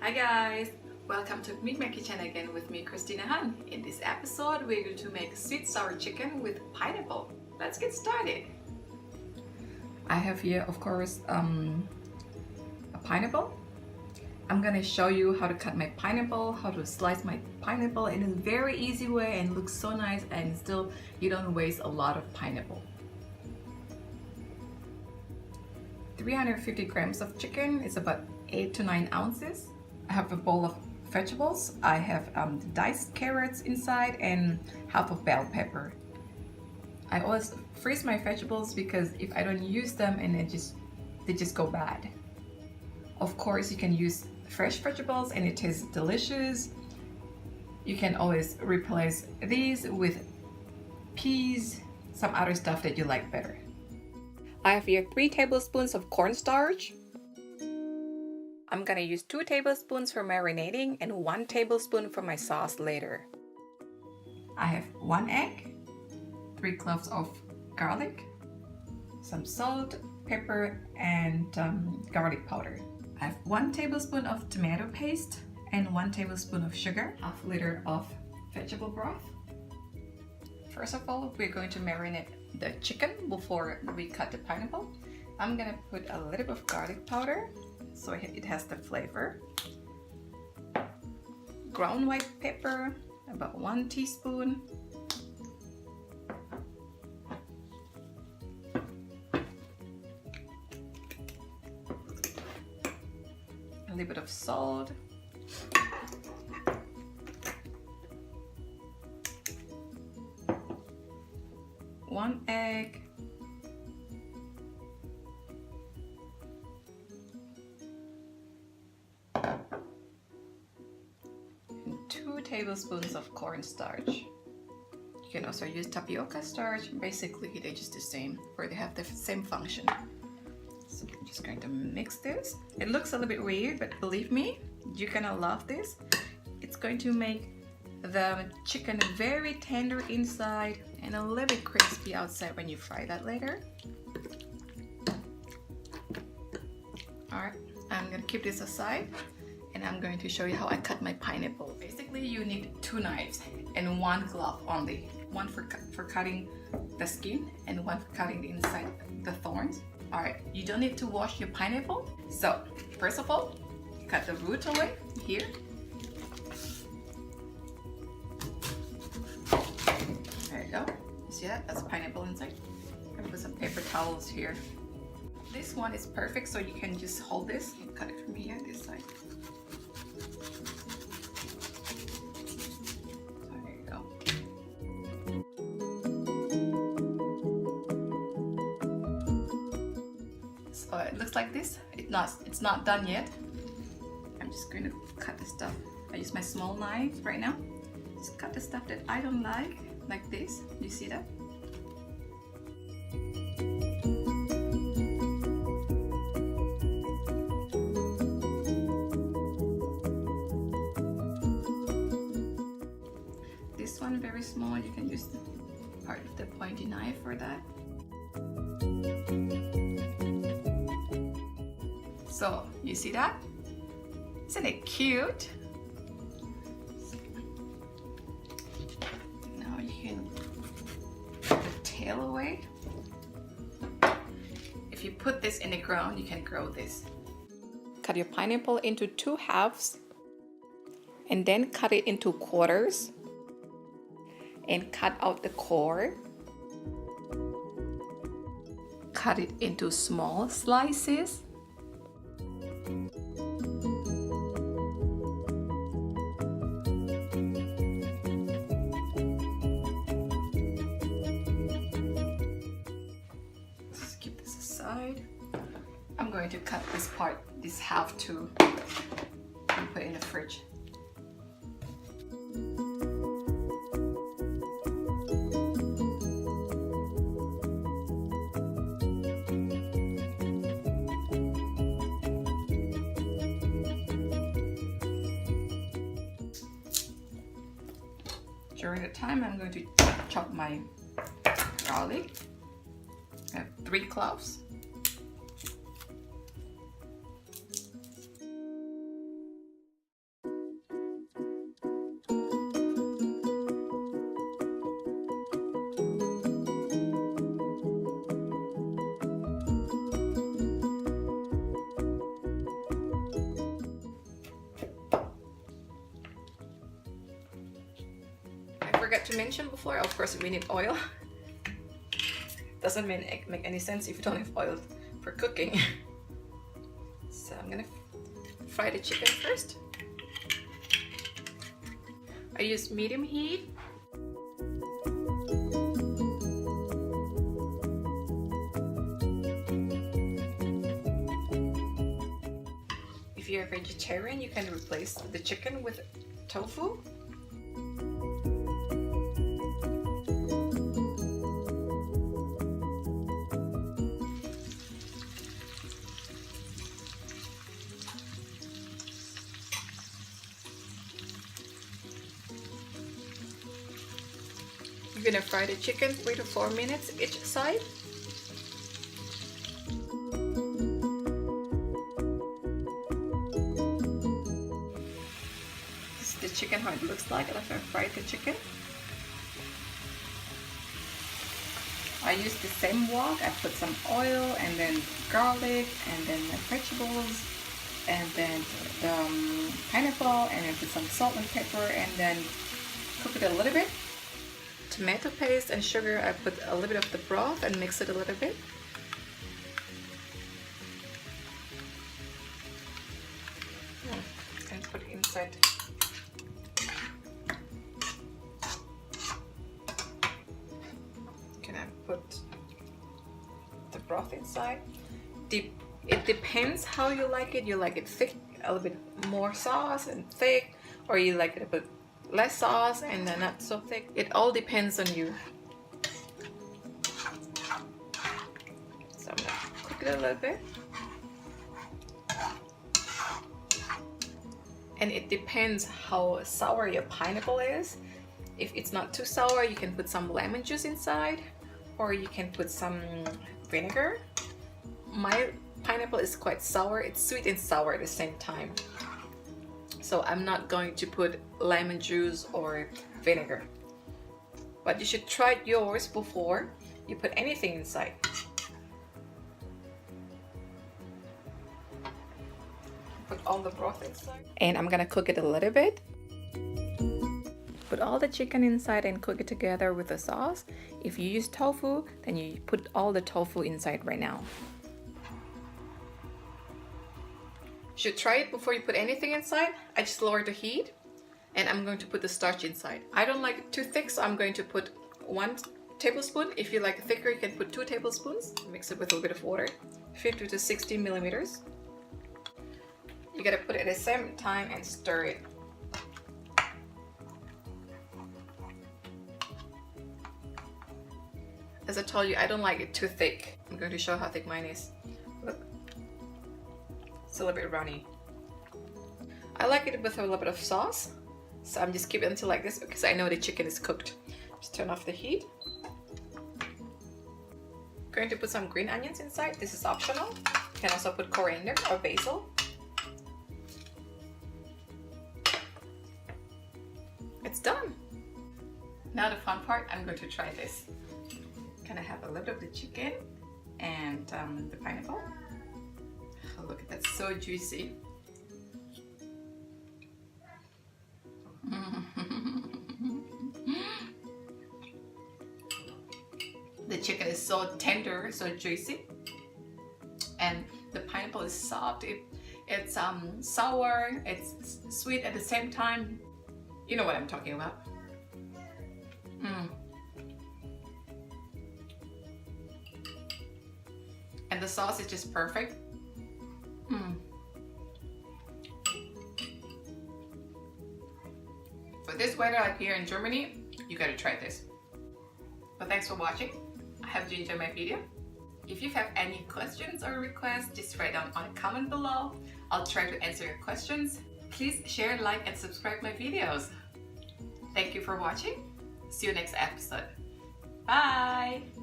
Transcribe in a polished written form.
Hi guys! Welcome to Mick Mack kitchen again with me, Christina Hann. In this episode, we're going to make sweet sour chicken with pineapple. Let's get started. I have here, of course, a pineapple. I'm gonna show you how to cut my pineapple, how to slice my pineapple in a very easy way and looks so nice, and still you don't waste a lot of pineapple. 350 grams of chicken is about 8 to 9 ounces. I have a bowl of vegetables. I have diced carrots inside and half of bell pepper. I always freeze my vegetables because if I don't use them and they just go bad. Of course, you can use fresh vegetables and it tastes delicious. You can always replace these with peas, some other stuff that you like better. I have here 3 tablespoons of cornstarch. I'm gonna use 2 tablespoons for marinating and 1 tablespoon for my sauce later. I have 1 egg, 3 cloves of garlic, some salt, pepper, and garlic powder. I have 1 tablespoon of tomato paste and 1 tablespoon of sugar, half liter of vegetable broth. First of all, we're going to marinate the chicken before we cut the pineapple. I'm gonna put a little bit of garlic powder so it has the flavor. Ground white pepper, about 1 teaspoon. A little bit of salt. One egg. And 2 tablespoons of cornstarch. You can also use tapioca starch. Basically, they're just the same, or they have the same function. So I'm just going to mix this. It looks a little bit weird, but believe me, you're gonna love this. It's going to make the chicken very tender inside and a little bit crispy outside when you fry that later. Alright, I'm gonna keep this aside and I'm going to show you how I cut my pineapple. Basically, you need 2 knives and 1 glove only. One for cutting the skin and 1 for cutting the inside, the thorns. Alright, you don't need to wash your pineapple. So, first of all, cut the root away here. There you go. You see that? That's pineapple inside. I'm gonna put some paper towels here. This one is perfect, so you can just hold this and cut it from here, this side. There you go. So it looks like this. It's not done yet. I'm just going to cut the stuff. I use my small knife right now. Just cut the stuff that I don't like this. You see that? This one very small. You can use the part of the pointy knife for that. So, you see that? Isn't it cute? Now you can put the tail away. If you put this in the ground, you can grow this. Cut your pineapple into 2 halves and then cut it into quarters and cut out the core. Cut it into small slices. Keep this aside. I'm going to cut this part, this half too, and put it in the fridge. During the time, I'm going to chop my garlic. I have 3 cloves. forgot to mention before, of course we need oil. Doesn't make any sense if you don't have oil for cooking. So I'm gonna fry the chicken first. I use medium heat. If you're a vegetarian, you can replace the chicken with tofu. You're gonna fry the chicken 3 to 4 minutes each side. This is the chicken, how it looks like after I fried the chicken. I used the same wok. I put some oil and then garlic and then the vegetables and then the pineapple and then put some salt and pepper and then cook it a little bit. Tomato paste and sugar. I put a little bit of the broth and mix it a little bit. And put it inside. Can I put the broth inside? It depends how you like it. You like it thick, a little bit more sauce and thick, or you like it a bit less sauce and then not so thick. It all depends on you. So I'm gonna cook it a little bit. And it depends how sour your pineapple is. If it's not too sour, you can put some lemon juice inside, or you can put some vinegar. My pineapple is quite sour. It's sweet and sour at the same time. So I'm not going to put lemon juice or vinegar. But you should try yours before you put anything inside. Put all the broth inside. And I'm gonna cook it a little bit. Put all the chicken inside and cook it together with the sauce. If you use tofu, then you put all the tofu inside right now. You should try it before you put anything inside. I just lowered the heat and I'm going to put the starch inside. I don't like it too thick, so I'm going to put 1 tablespoon. If you like it thicker, you can put 2 tablespoons. Mix it with a little bit of water. 50 to 60 millimeters. You gotta put it at the same time and stir it. As I told you, I don't like it too thick. I'm going to show how thick mine is. Look. It's a little bit runny. I like it with a little bit of sauce, so I'm just keeping it until like this because I know the chicken is cooked. Just turn off the heat. Going to put some green onions inside. This is optional. You can also put coriander or basil. It's done. Now the fun part, I'm going to try this. Can I have a little bit of the chicken and the pineapple? Oh, look at that, so juicy. The chicken is so tender, so juicy, and the pineapple is soft. It's sour, it's sweet at the same time. You know what I'm talking about. And the sauce is just perfect. For this weather like here in Germany, you gotta try this. But thanks for watching. I hope you enjoyed my video. If you have any questions or requests, just write down on a comment below. I'll try to answer your questions. Please share, like, and subscribe my videos. Thank you for watching. See you next episode. Bye!